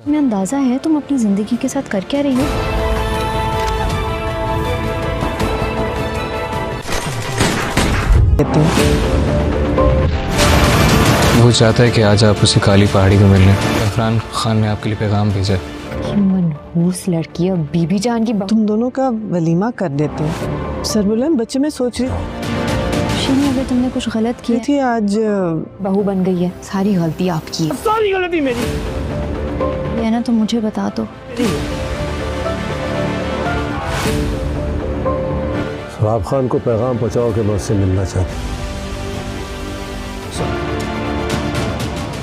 तुम्हें अंदाजा है तुम अपनी जिंदगी के साथ कर क्या रही हो? वो चाहता है कि आज आप उसे काली पहाड़ी को मिलने। ज़फ़रान खान ने आपके लिए पैगाम भेजा है। ये मनहूस लड़की अब बीबी जान की तुम दोनों का वलीमा कर देते हैं। सरबुलंद बच्चे में सोच रही शीनी, अगर तुमने कुछ गलत किया थी आज बहू बन गई है, सारी गलती आपकी है। सारी गलती मेरी है ना, तुम मुझे बता दो। सराब खान को पैगाम पहुंचाओ कि मैं उससे मिलना चाहता हूँ।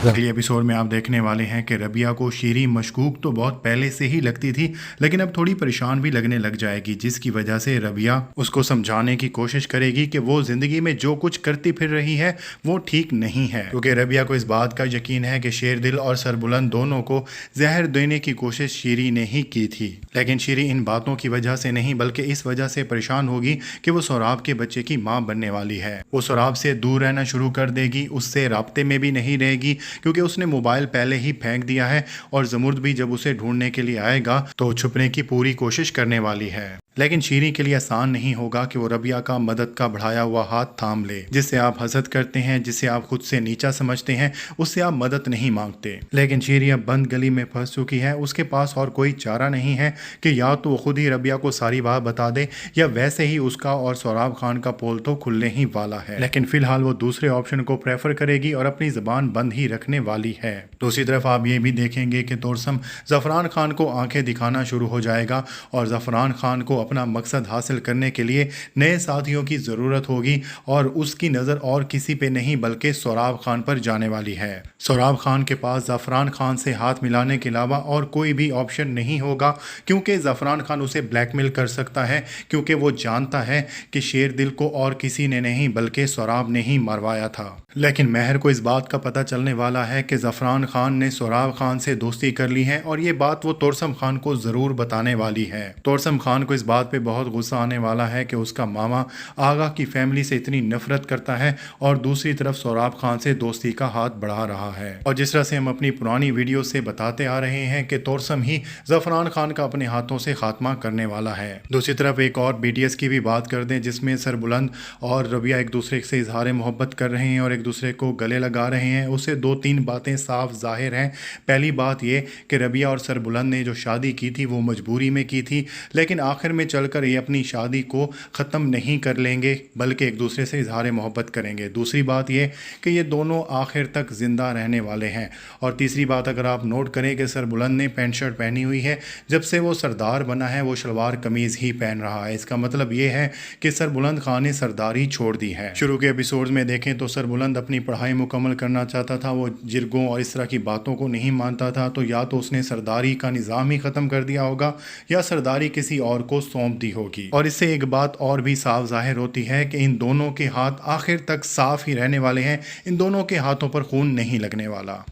अगले एपिसोड में आप देखने वाले हैं कि रबिया को शीरी मशकूक तो बहुत पहले से ही लगती थी, लेकिन अब थोड़ी परेशान भी लगने लग जाएगी, जिसकी वजह से रबिया उसको समझाने की कोशिश करेगी कि वो ज़िंदगी में जो कुछ करती फिर रही है वो ठीक नहीं है, क्योंकि रबिया को इस बात का यकीन है कि शेरदिल और सरबुलंद दोनों को जहर देने की कोशिश शीरी ने ही की थी। लेकिन शीरी इन बातों की वजह से नहीं बल्कि इस वजह से परेशान होगी कि वो सोराब के बच्चे की माँ बनने वाली है। वो सोराब से दूर रहना शुरू कर देगी, उससे राब्ते में भी नहीं रहेगी, क्योंकि उसने मोबाइल पहले ही फेंक दिया है और जमुर्द भी जब उसे ढूंढने के लिए आएगा तो छुपने की पूरी कोशिश करने वाली है। लेकिन शीरी के लिए आसान नहीं होगा कि वो रबिया का मदद का बढ़ाया हुआ हाथ थाम ले। जिससे आप हसद करते हैं, जिसे आप खुद से नीचा समझते हैं, उससे आप मदद नहीं मांगते। लेकिन शीरी अब बंद गली में फंस चुकी है, उसके पास और कोई चारा नहीं है कि या तो वो खुद ही रबिया को सारी बात बता दे या वैसे ही उसका और सोराब खान का पोल तो खुलने ही वाला है। लेकिन फिलहाल वो दूसरे ऑप्शन को प्रेफर करेगी और अपनी जबान बंद ही रखने वाली है। दूसरी तरफ आप ये भी देखेंगे कि तोरसम ज़फ़रान खान को आंखें दिखाना शुरू हो जाएगा और ज़फ़रान खान को अपना मकसद हासिल करने के लिए नए साथियों की ज़रूरत होगी और उसकी नज़र और किसी पे नहीं बल्कि सोराब खान पर जाने वाली है। सोराब खान के पास ज़फ़रान खान से हाथ मिलाने के अलावा और कोई भी ऑप्शन नहीं होगा, क्योंकि ज़फ़रान खान उसे ब्लैकमेल कर सकता है, क्योंकि वो जानता है कि शेरदिल को और किसी ने नहीं बल्कि सोराब ने ही मरवाया था। लेकिन महर को इस बात का पता चलने वाला है कि ज़फ़रान खान ने सोराब खान से दोस्ती कर ली है और ये बात वो तोरसम खान को ज़रूर बताने वाली है। तोरसम खान को इस बात पे बहुत गुस्सा आने वाला है कि उसका मामा आगा की फैमिली से इतनी नफरत करता है और दूसरी तरफ सोराब खान से दोस्ती का हाथ बढ़ा रहा है। और जिस तरह से हम अपनी पुरानी वीडियो से बताते आ रहे हैं कि तोरसम ही ज़फ़रान खान का अपने हाथों से खात्मा करने वाला है। दूसरी तरफ एक और BTS की भी बात कर दें, जिसमें सरबुलंद और रबिया एक दूसरे से इजहार मोहब्बत कर रहे हैं और एक दूसरे को गले लगा रहे हैं। उससे 2-3 बातें साफ जाहिर हैं। पहली बात ये कि रबिया और सरबुलंद ने जो शादी की थी वो मजबूरी में की थी, लेकिन आखिर में चलकर ये अपनी शादी को ख़त्म नहीं कर लेंगे बल्कि एक दूसरे से इजहार मोहब्बत करेंगे। दूसरी बात ये कि ये दोनों आखिर तक ज़िंदा रहने वाले हैं। और तीसरी बात अगर आप नोट करें कि सरबुलंद ने पैंट शर्ट पहनी हुई है, जब से वो सरदार बना है वो शलवार कमीज़ ही पहन रहा है। इसका मतलब ये है कि सरबुलंद खान ने सरदारी छोड़ दी है। शुरू के एपिसोड्स में देखें तो सरबुलंद अपनी पढ़ाई मुकम्मल करना चाहता था, वो जिरगों और इस तरह की बातों को नहीं मानता था, तो या तो उसने सरदारी का निज़ाम ही ख़त्म कर दिया होगा या सरदारी किसी और को सौंप दी होगी। और इससे एक बात और भी साफ जाहिर होती है कि इन दोनों के हाथ आखिर तक साफ ही रहने वाले हैं, इन दोनों के हाथों पर खून नहीं लगने वाला।